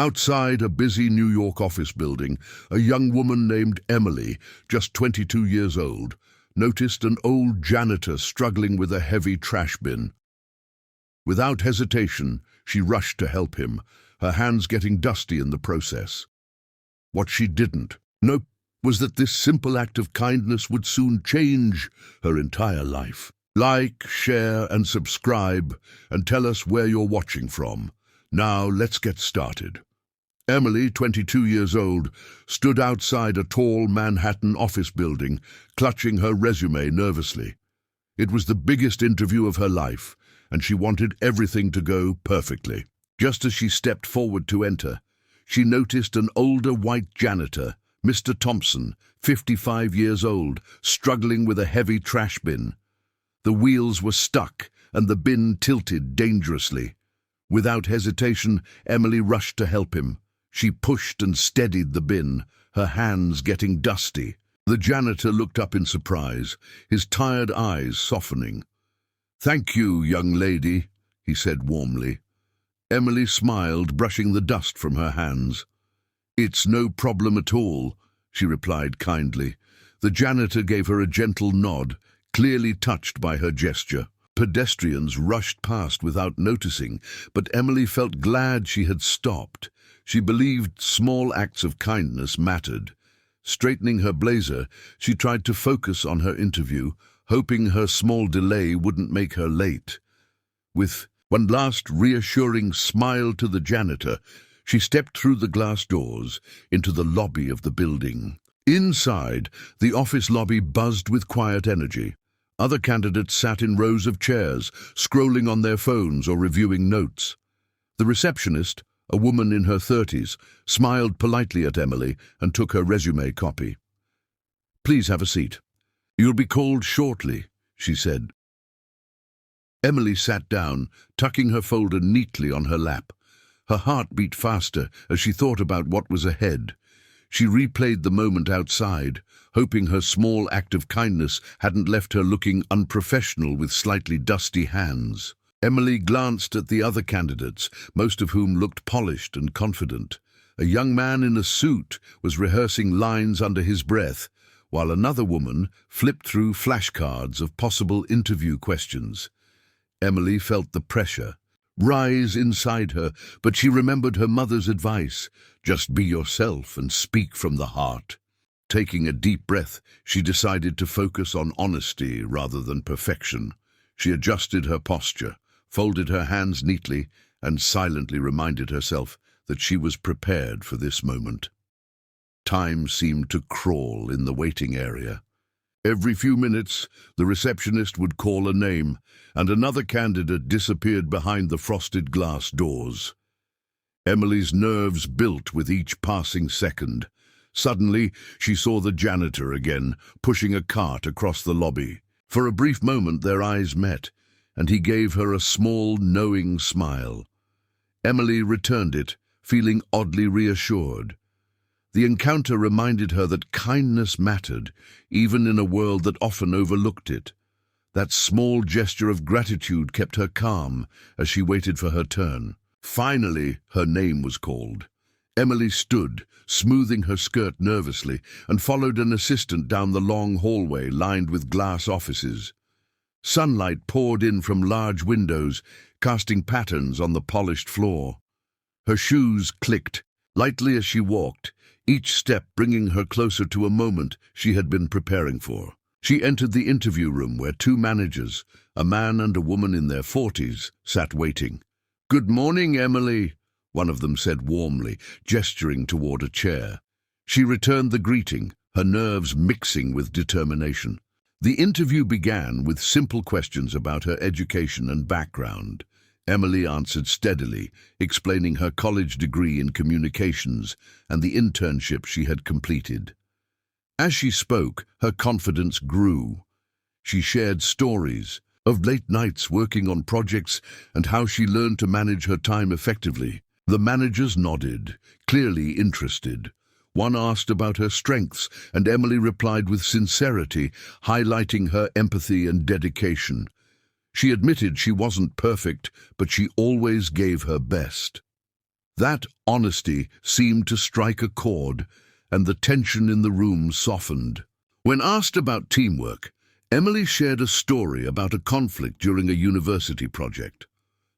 Outside a busy New York office building, a young woman named Emily, just 22 years old, noticed an old janitor struggling with a heavy trash bin. Without hesitation, she rushed to help him, her hands getting dusty in the process. What she didn't know was that this simple act of kindness would soon change her entire life. Like, share, and subscribe, and tell us where you're watching from. Now let's get started. Emily, 22 years old, stood outside a tall Manhattan office building, clutching her resume nervously. It was the biggest interview of her life, and she wanted everything to go perfectly. Just as she stepped forward to enter, she noticed an older white janitor, Mr. Thompson, 55 years old, struggling with a heavy trash bin. The wheels were stuck, and the bin tilted dangerously. Without hesitation, Emily rushed to help him. She pushed and steadied the bin, her hands getting dusty. The janitor looked up in surprise, his tired eyes softening. "Thank you, young lady," he said warmly. Emily smiled, brushing the dust from her hands. "It's no problem at all," she replied kindly. The janitor gave her a gentle nod, clearly touched by her gesture. Pedestrians rushed past without noticing, but Emily felt glad she had stopped. She believed small acts of kindness mattered. Straightening her blazer, she tried to focus on her interview, hoping her small delay wouldn't make her late. With one last reassuring smile to the janitor, she stepped through the glass doors into the lobby of the building. Inside, the office lobby buzzed with quiet energy. Other candidates sat in rows of chairs, scrolling on their phones or reviewing notes. The receptionist, a woman in her 30s, smiled politely at Emily and took her resume copy. "Please have a seat. You'll be called shortly," she said. Emily sat down, tucking her folder neatly on her lap. Her heart beat faster as she thought about what was ahead. She replayed the moment outside, hoping her small act of kindness hadn't left her looking unprofessional with slightly dusty hands. Emily glanced at the other candidates, most of whom looked polished and confident. A young man in a suit was rehearsing lines under his breath, while another woman flipped through flashcards of possible interview questions. Emily felt the pressure rise inside her, but she remembered her mother's advice: just be yourself and speak from the heart. Taking a deep breath, she decided to focus on honesty rather than perfection. She adjusted her posture, folded her hands neatly, and silently reminded herself that she was prepared for this moment. Time seemed to crawl in the waiting area. Every few minutes, the receptionist would call a name, and another candidate disappeared behind the frosted glass doors. Emily's nerves built with each passing second. Suddenly, she saw the janitor again, pushing a cart across the lobby. For a brief moment, their eyes met, and he gave her a small, knowing smile. Emily returned it, feeling oddly reassured. The encounter reminded her that kindness mattered, even in a world that often overlooked it. That small gesture of gratitude kept her calm as she waited for her turn. Finally, her name was called. Emily stood, smoothing her skirt nervously, and followed an assistant down the long hallway lined with glass offices. Sunlight poured in from large windows, casting patterns on the polished floor. Her shoes clicked lightly as she walked, each step bringing her closer to a moment she had been preparing for. She entered the interview room where two managers, a man and a woman in their 40s, sat waiting. "Good morning, Emily," one of them said warmly, gesturing toward a chair. She returned the greeting, her nerves mixing with determination. The interview began with simple questions about her education and background. Emily answered steadily, explaining her college degree in communications and the internship she had completed. As she spoke, her confidence grew. She shared stories of late nights working on projects and how she learned to manage her time effectively. The managers nodded, clearly interested. One asked about her strengths, and Emily replied with sincerity, highlighting her empathy and dedication. She admitted she wasn't perfect, but she always gave her best. That honesty seemed to strike a chord, and the tension in the room softened. When asked about teamwork, Emily shared a story about a conflict during a university project.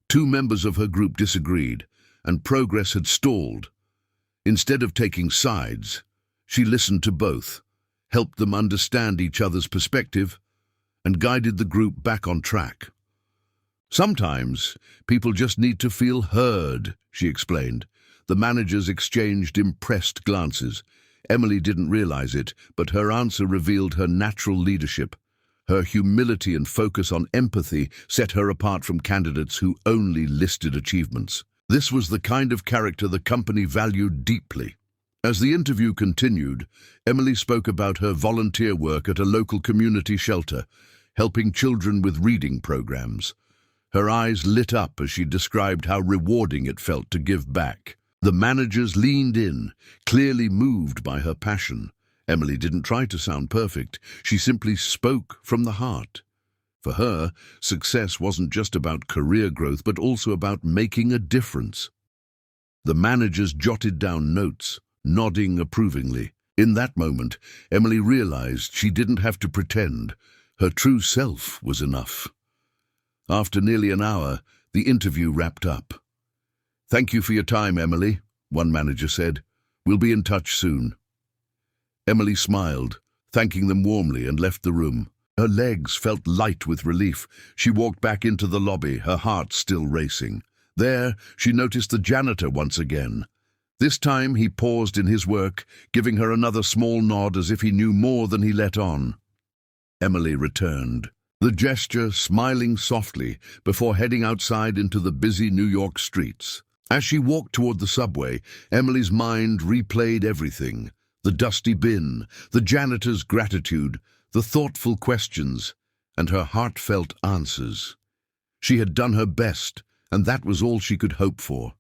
Two members of her group disagreed, and progress had stalled. Instead of taking sides, she listened to both, helped them understand each other's perspective, and guided the group back on track. Sometimes people just need to feel heard, she explained. The managers exchanged impressed glances. Emily didn't realize it, but her answer revealed her natural leadership. Her humility and focus on empathy set her apart from candidates who only listed achievements. This was the kind of character the company valued deeply. As the interview continued, Emily spoke about her volunteer work at a local community shelter, helping children with reading programs. Her eyes lit up as she described how rewarding it felt to give back. The managers leaned in, clearly moved by her passion. Emily didn't try to sound perfect. She simply spoke from the heart. For her, success wasn't just about career growth, but also about making a difference. The managers jotted down notes, nodding approvingly. In that moment, Emily realized she didn't have to pretend. Her true self was enough. After nearly an hour, the interview wrapped up. "Thank you for your time, Emily," one manager said. "We'll be in touch soon." Emily smiled, thanking them warmly, and left the room. Her legs felt light with relief. She walked back into the lobby, her heart still racing. There, she noticed the janitor once again. This time he paused in his work, giving her another small nod as if he knew more than he let on. Emily returned, the gesture smiling softly before heading outside into the busy New York streets. As she walked toward the subway, Emily's mind replayed everything. The dusty bin, the janitor's gratitude, the thoughtful questions, and her heartfelt answers. She had done her best, and that was all she could hope for.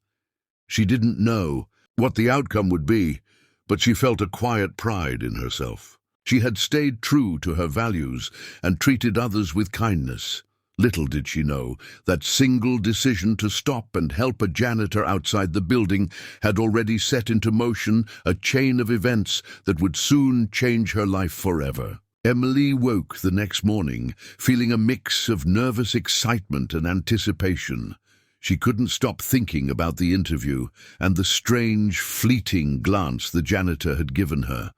She didn't know what the outcome would be, but she felt a quiet pride in herself. She had stayed true to her values and treated others with kindness. Little did she know that single decision to stop and help a janitor outside the building had already set into motion a chain of events that would soon change her life forever. Emily woke the next morning, feeling a mix of nervous excitement and anticipation. She couldn't stop thinking about the interview and the strange, fleeting glance the janitor had given her.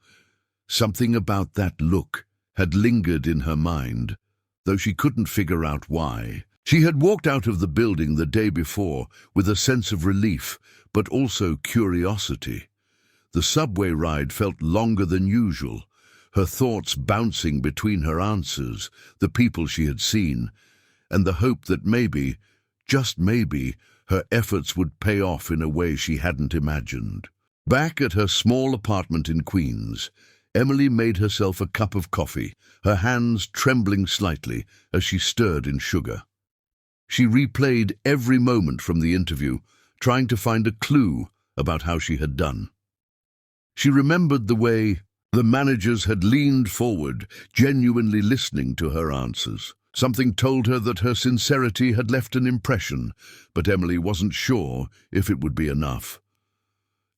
Something about that look had lingered in her mind, though she couldn't figure out why. She had walked out of the building the day before with a sense of relief, but also curiosity. The subway ride felt longer than usual, her thoughts bouncing between her answers, the people she had seen, and the hope that maybe, just maybe, her efforts would pay off in a way she hadn't imagined. Back at her small apartment in Queens, Emily made herself a cup of coffee, her hands trembling slightly as she stirred in sugar. She replayed every moment from the interview, trying to find a clue about how she had done. She remembered the way the managers had leaned forward, genuinely listening to her answers. Something told her that her sincerity had left an impression, but Emily wasn't sure if it would be enough.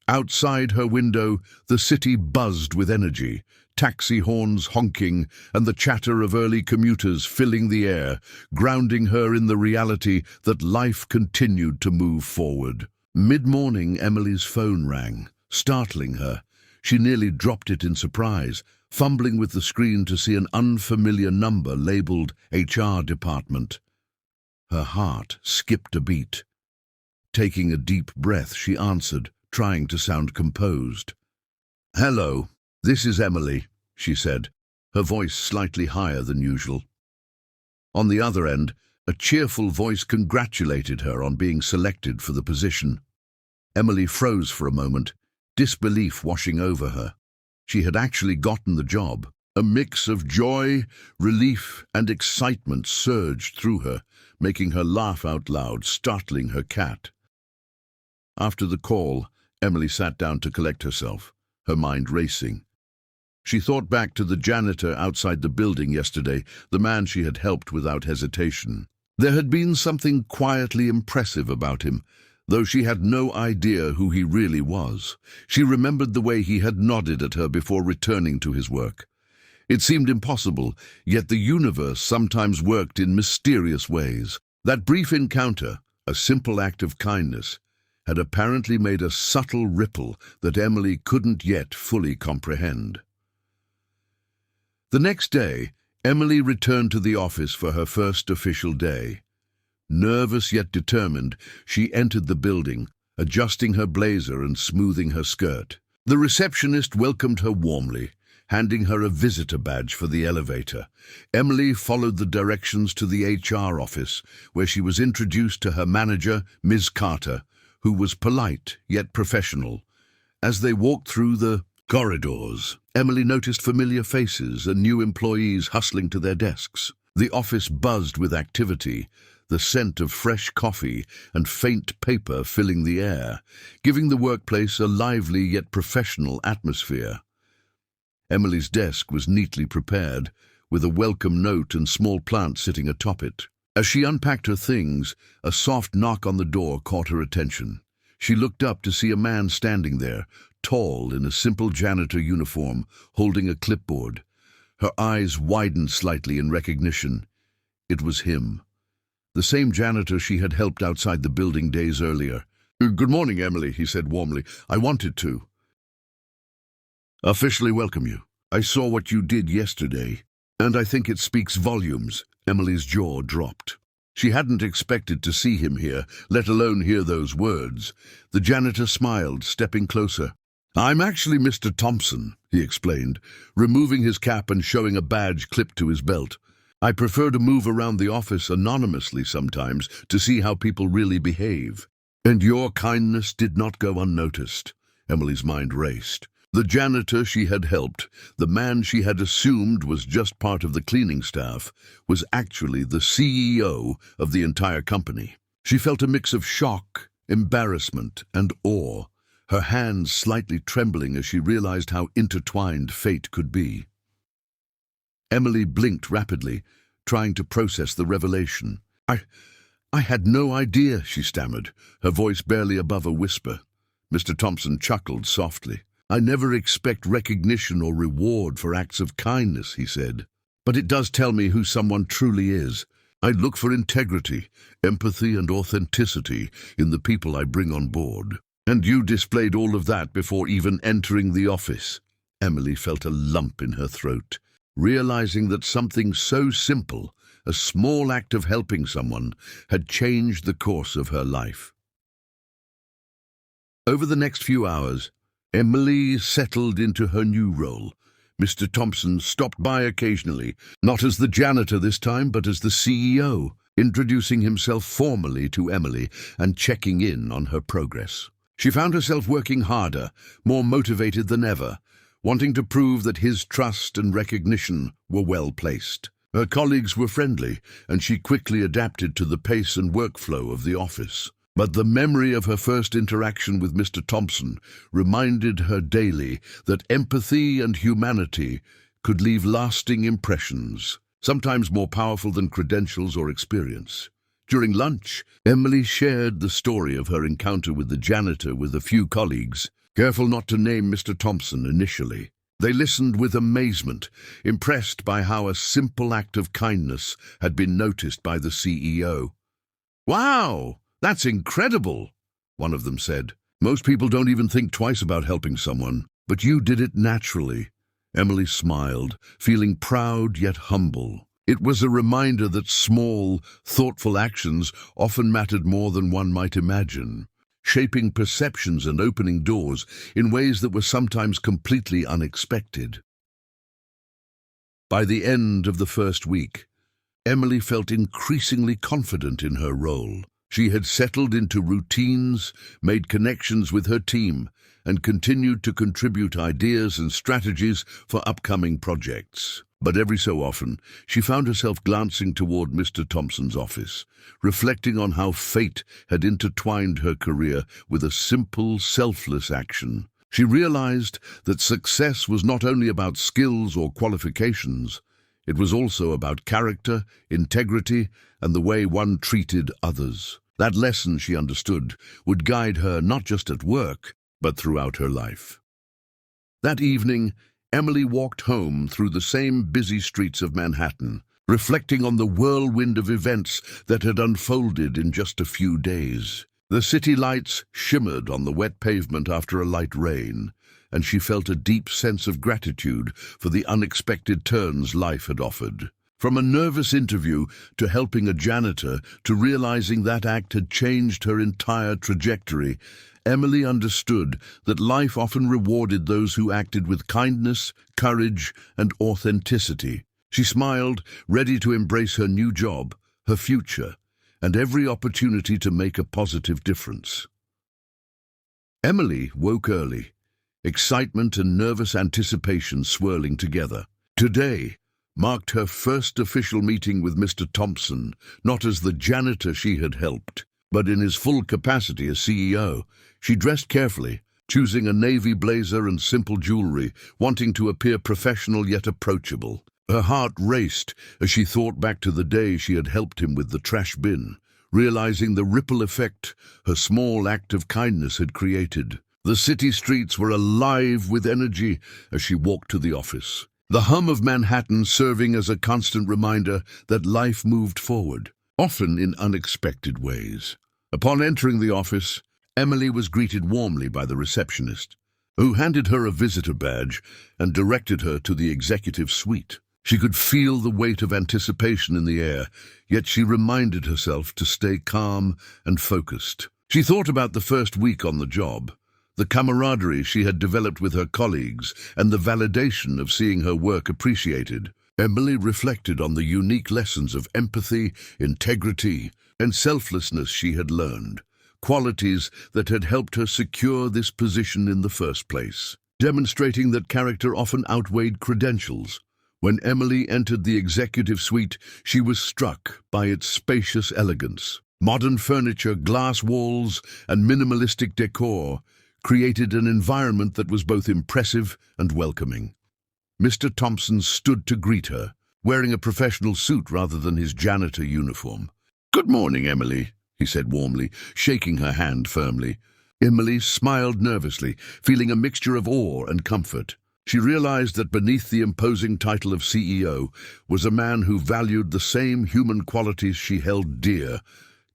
Outside her window, the city buzzed with energy, taxi horns honking and the chatter of early commuters filling the air, grounding her in the reality that life continued to move forward. Mid-morning, Emily's phone rang, startling her. She nearly dropped it in surprise, fumbling with the screen to see an unfamiliar number labeled HR Department. Her heart skipped a beat. Taking a deep breath, she answered, trying to sound composed. "Hello, this is Emily," she said, her voice slightly higher than usual. On the other end, a cheerful voice congratulated her on being selected for the position. Emily froze for a moment, disbelief washing over her. She had actually gotten the job. A mix of joy, relief, and excitement surged through her, making her laugh out loud, startling her cat. After the call, Emily sat down to collect herself, her mind racing. She thought back to the janitor outside the building yesterday, the man she had helped without hesitation. There had been something quietly impressive about him, though she had no idea who he really was. She remembered the way he had nodded at her before returning to his work. It seemed impossible, yet the universe sometimes worked in mysterious ways. That brief encounter, a simple act of kindness, had apparently made a subtle ripple that Emily couldn't yet fully comprehend. The next day, Emily returned to the office for her first official day. Nervous yet determined, she entered the building, adjusting her blazer and smoothing her skirt. The receptionist welcomed her warmly, handing her a visitor badge for the elevator. Emily followed the directions to the HR office, where she was introduced to her manager, Ms. Carter, who was polite yet professional. As they walked through the corridors, Emily noticed familiar faces and new employees hustling to their desks. The office buzzed with activity, the scent of fresh coffee and faint paper filling the air, giving the workplace a lively yet professional atmosphere. Emily's desk was neatly prepared, with a welcome note and small plant sitting atop it. As she unpacked her things, a soft knock on the door caught her attention. She looked up to see a man standing there, tall in a simple janitor uniform, holding a clipboard. Her eyes widened slightly in recognition. It was him, the same janitor she had helped outside the building days earlier. "Good morning, Emily," he said warmly. "I wanted to officially welcome you. I saw what you did yesterday, and I think it speaks volumes." Emily's jaw dropped. She hadn't expected to see him here, let alone hear those words. The janitor smiled, stepping closer. "I'm actually Mr. Thompson," he explained, removing his cap and showing a badge clipped to his belt. "I prefer to move around the office anonymously sometimes to see how people really behave." "And your kindness did not go unnoticed." Emily's mind raced. The janitor she had helped, the man she had assumed was just part of the cleaning staff, was actually the CEO of the entire company. She felt a mix of shock, embarrassment, and awe, her hands slightly trembling as she realized how intertwined fate could be. Emily blinked rapidly, trying to process the revelation. I had no idea," she stammered, her voice barely above a whisper. Mr. Thompson chuckled softly. "I never expect recognition or reward for acts of kindness," he said. "But it does tell me who someone truly is. I look for integrity, empathy, and authenticity in the people I bring on board. And you displayed all of that before even entering the office." Emily felt a lump in her throat, realizing that something so simple, a small act of helping someone, had changed the course of her life. Over the next few hours, Emily settled into her new role. Mr. Thompson stopped by occasionally, not as the janitor this time, but as the CEO, introducing himself formally to Emily and checking in on her progress. She found herself working harder, more motivated than ever, wanting to prove that his trust and recognition were well placed. Her colleagues were friendly, and she quickly adapted to the pace and workflow of the office. But the memory of her first interaction with Mr. Thompson reminded her daily that empathy and humanity could leave lasting impressions, sometimes more powerful than credentials or experience. During lunch, Emily shared the story of her encounter with the janitor with a few colleagues, careful not to name Mr. Thompson initially. They listened with amazement, impressed by how a simple act of kindness had been noticed by the CEO. "Wow! That's incredible," one of them said. "Most people don't even think twice about helping someone, but you did it naturally." Emily smiled, feeling proud yet humble. It was a reminder that small, thoughtful actions often mattered more than one might imagine, shaping perceptions and opening doors in ways that were sometimes completely unexpected. By the end of the first week, Emily felt increasingly confident in her role. She had settled into routines, made connections with her team, and continued to contribute ideas and strategies for upcoming projects. But every so often, she found herself glancing toward Mr. Thompson's office, reflecting on how fate had intertwined her career with a simple, selfless action. She realized that success was not only about skills or qualifications, it was also about character, integrity, and the way one treated others. That lesson, she understood, would guide her not just at work, but throughout her life. That evening, Emily walked home through the same busy streets of Manhattan, reflecting on the whirlwind of events that had unfolded in just a few days. The city lights shimmered on the wet pavement after a light rain, and she felt a deep sense of gratitude for the unexpected turns life had offered. From a nervous interview to helping a janitor to realizing that act had changed her entire trajectory, Emily understood that life often rewarded those who acted with kindness, courage, and authenticity. She smiled, ready to embrace her new job, her future, and every opportunity to make a positive difference. Emily woke early, excitement and nervous anticipation swirling together. Today marked her first official meeting with Mr. Thompson, not as the janitor she had helped, but in his full capacity as CEO. She dressed carefully, choosing a navy blazer and simple jewelry, wanting to appear professional yet approachable. Her heart raced as she thought back to the day she had helped him with the trash bin, realizing the ripple effect her small act of kindness had created. The city streets were alive with energy as she walked to the office, the hum of Manhattan serving as a constant reminder that life moved forward, often in unexpected ways. Upon entering the office, Emily was greeted warmly by the receptionist, who handed her a visitor badge and directed her to the executive suite. She could feel the weight of anticipation in the air, yet she reminded herself to stay calm and focused. She thought about the first week on the job, the camaraderie she had developed with her colleagues, and the validation of seeing her work appreciated. Emily reflected on the unique lessons of empathy, integrity, and selflessness she had learned, qualities that had helped her secure this position in the first place, demonstrating that character often outweighed credentials. When Emily entered the executive suite, she was struck by its spacious elegance. Modern furniture, glass walls, and minimalistic decor created an environment that was both impressive and welcoming. Mr. Thompson stood to greet her, wearing a professional suit rather than his janitor uniform. "Good morning, Emily," he said warmly, shaking her hand firmly. Emily smiled nervously, feeling a mixture of awe and comfort. She realized that beneath the imposing title of CEO was a man who valued the same human qualities she held dear: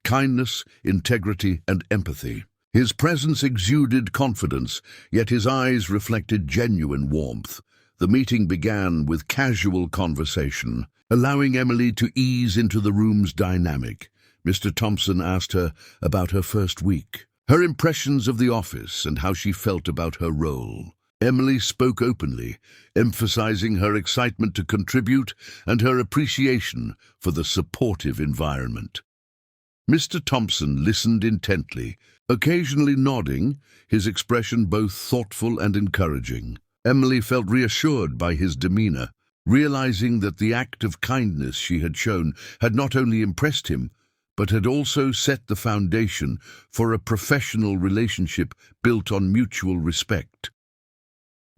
kindness, integrity, and empathy. His presence exuded confidence, yet his eyes reflected genuine warmth. The meeting began with casual conversation, allowing Emily to ease into the room's dynamic. Mr. Thompson asked her about her first week, her impressions of the office, and how she felt about her role. Emily spoke openly, emphasizing her excitement to contribute and her appreciation for the supportive environment. Mr. Thompson listened intently, occasionally nodding, his expression both thoughtful and encouraging. Emily felt reassured by his demeanor, realizing that the act of kindness she had shown had not only impressed him, but had also set the foundation for a professional relationship built on mutual respect.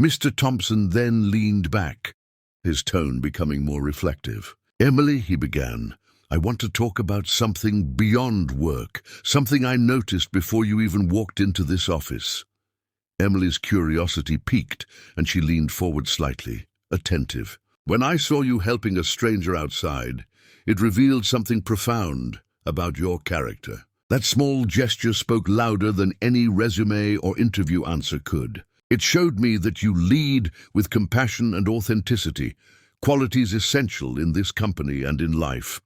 Mr. Thompson then leaned back, his tone becoming more reflective. "Emily," he began, "I want to talk about something beyond work, something I noticed before you even walked into this office." Emily's curiosity piqued, and she leaned forward slightly, attentive. "When I saw you helping a stranger outside, it revealed something profound about your character. That small gesture spoke louder than any resume or interview answer could. It showed me that you lead with compassion and authenticity, qualities essential in this company and in life."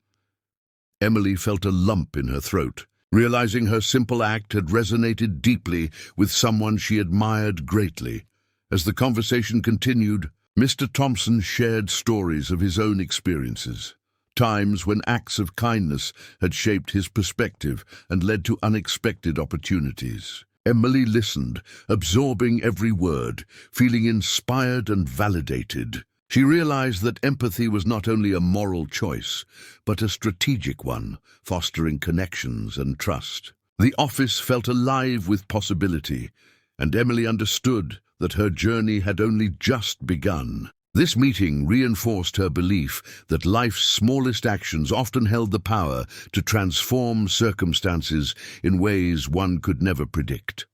Emily felt a lump in her throat, realizing her simple act had resonated deeply with someone she admired greatly. As the conversation continued, Mr. Thompson shared stories of his own experiences, times when acts of kindness had shaped his perspective and led to unexpected opportunities. Emily listened, absorbing every word, feeling inspired and validated. She realized that empathy was not only a moral choice, but a strategic one, fostering connections and trust. The office felt alive with possibility, and Emily understood that her journey had only just begun. This meeting reinforced her belief that life's smallest actions often held the power to transform circumstances in ways one could never predict.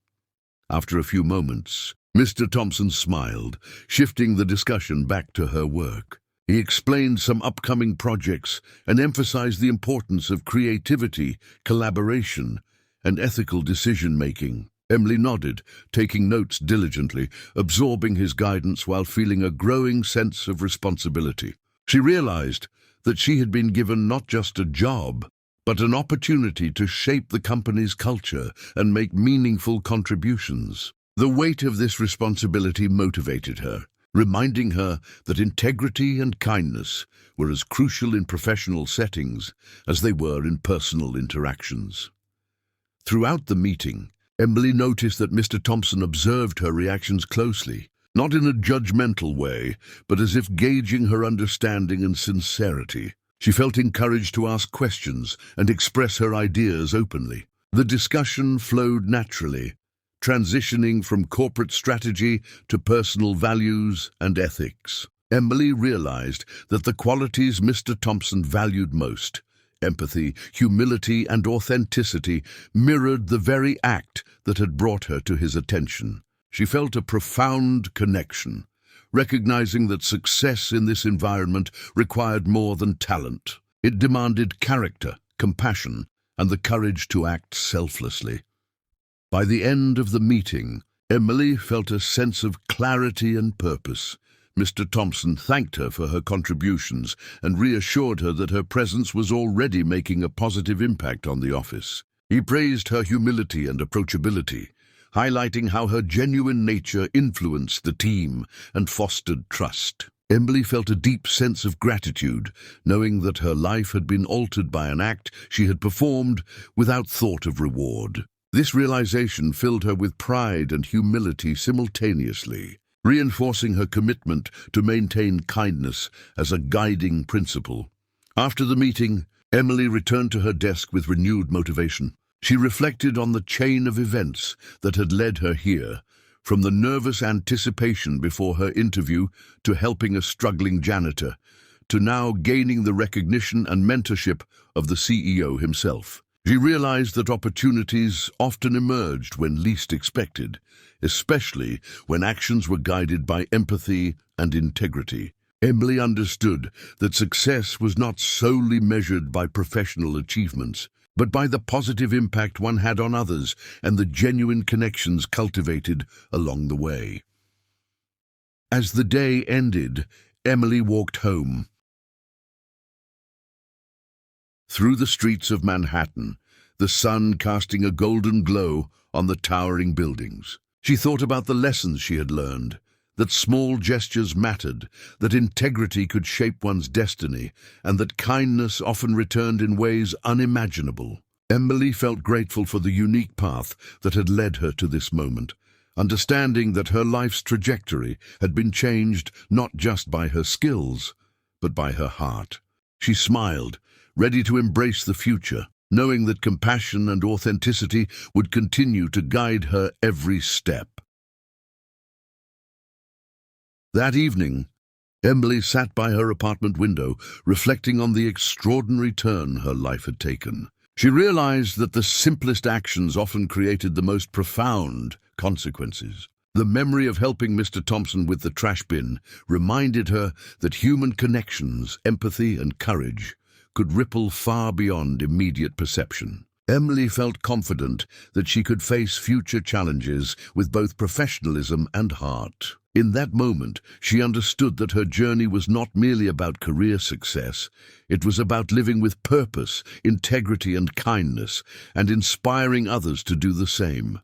After a few moments, Mr. Thompson smiled, shifting the discussion back to her work. He explained some upcoming projects and emphasized the importance of creativity, collaboration, and ethical decision-making. Emily nodded, taking notes diligently, absorbing his guidance while feeling a growing sense of responsibility. She realized that she had been given not just a job, but an opportunity to shape the company's culture and make meaningful contributions. The weight of this responsibility motivated her, reminding her that integrity and kindness were as crucial in professional settings as they were in personal interactions. Throughout the meeting, Emily noticed that Mr. Thompson observed her reactions closely, not in a judgmental way, but as if gauging her understanding and sincerity. She felt encouraged to ask questions and express her ideas openly. The discussion flowed naturally, transitioning from corporate strategy to personal values and ethics. Emily realized that the qualities Mr. Thompson valued most, empathy, humility, and authenticity, mirrored the very act that had brought her to his attention. She felt a profound connection, recognizing that success in this environment required more than talent. It demanded character, compassion, and the courage to act selflessly. By the end of the meeting, Emily felt a sense of clarity and purpose. Mr. Thompson thanked her for her contributions and reassured her that her presence was already making a positive impact on the office. He praised her humility and approachability, highlighting how her genuine nature influenced the team and fostered trust. Emily felt a deep sense of gratitude, knowing that her life had been altered by an act she had performed without thought of reward. This realization filled her with pride and humility simultaneously, reinforcing her commitment to maintain kindness as a guiding principle. After the meeting, Emily returned to her desk with renewed motivation. She reflected on the chain of events that had led her here, from the nervous anticipation before her interview to helping a struggling janitor, to now gaining the recognition and mentorship of the CEO himself. She realized that opportunities often emerged when least expected, especially when actions were guided by empathy and integrity. Emily understood that success was not solely measured by professional achievements, but by the positive impact one had on others and the genuine connections cultivated along the way. As the day ended, Emily walked home. Through the streets of Manhattan, the sun casting a golden glow on the towering buildings. She thought about the lessons she had learned, that small gestures mattered, that integrity could shape one's destiny, and that kindness often returned in ways unimaginable. Emily felt grateful for the unique path that had led her to this moment, understanding that her life's trajectory had been changed not just by her skills, but by her heart. She smiled, ready to embrace the future, knowing that compassion and authenticity would continue to guide her every step. That evening, Emily sat by her apartment window, reflecting on the extraordinary turn her life had taken. She realized that the simplest actions often created the most profound consequences. The memory of helping Mr. Thompson with the trash bin reminded her that human connections, empathy, and courage could ripple far beyond immediate perception. Emily felt confident that she could face future challenges with both professionalism and heart. In that moment, she understood that her journey was not merely about career success. It was about living with purpose, integrity, and kindness, and inspiring others to do the same.